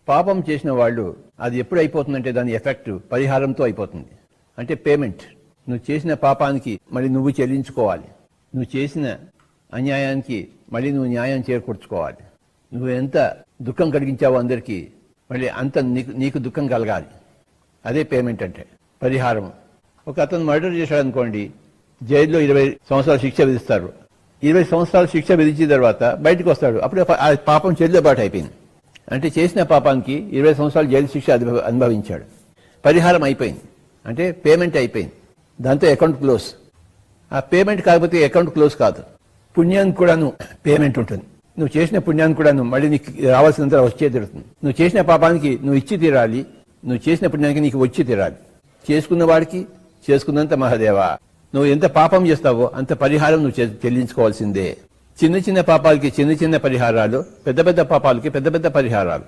పాపం చేసిన వాళ్ళు అది ఎప్పుడు అయిపోతుందంటే దాని ఎఫెక్ట్ పరిహారంతో అయిపోతుంది. అంటే పేమెంట్. నువ్వు చేసిన పాపానికి మళ్ళీ నువ్వు చెల్లించుకోవాలి. నువ్వు చేసిన అన్యాయానికి మళ్ళీ నువ్వు న్యాయం చేకూర్చుకోవాలి. నువ్వు ఎంత దుఃఖం కలిగించావో అందరికీ మళ్ళీ అంత నీకు దుఃఖం కలగాలి. అదే పేమెంట్ అంటే, పరిహారం. ఒక అతను మర్డర్ చేశాడు అనుకోండి, జైల్లో 20 సంవత్సరాల శిక్ష విధిస్తారు. 20 సంవత్సరాల శిక్ష విధించిన తర్వాత బయటకు వస్తాడు. అప్పుడే ఆ పాపం చెల్లుబాటు అయిపోయింది. అంటే చేసిన పాపానికి 20 సంవత్సరాలు జైలు శిక్ష అనుభవించాడు. పరిహారం అయిపోయింది, అంటే పేమెంట్ అయిపోయింది. దాంతో అకౌంట్ క్లోజ్. ఆ పేమెంట్ కాకపోతే అకౌంట్ క్లోజ్ కాదు. పుణ్యానికి కూడాను పేమెంట్ ఉంటుంది. నువ్వు చేసిన పుణ్యానికి కూడాను మళ్ళీ నీకు రావాల్సినంత వచ్చే తీరుతుంది. నువ్వు చేసిన పాపానికి నువ్వు ఇచ్చి తీరాలి, నువ్వు చేసిన పుణ్యానికి నీకు వచ్చి తీరాలి. చేసుకున్న వాడికి చేసుకున్నంత మహాదేవా. నువ్వు ఎంత పాపం చేస్తావో అంత పరిహారం నువ్వు చెల్లించుకోవాల్సిందే. చిన్న చిన్న పాపాలకి చిన్న చిన్న పరిహారాలు, పెద్ద పెద్ద పాపాలకి పెద్ద పెద్ద పరిహారాలు.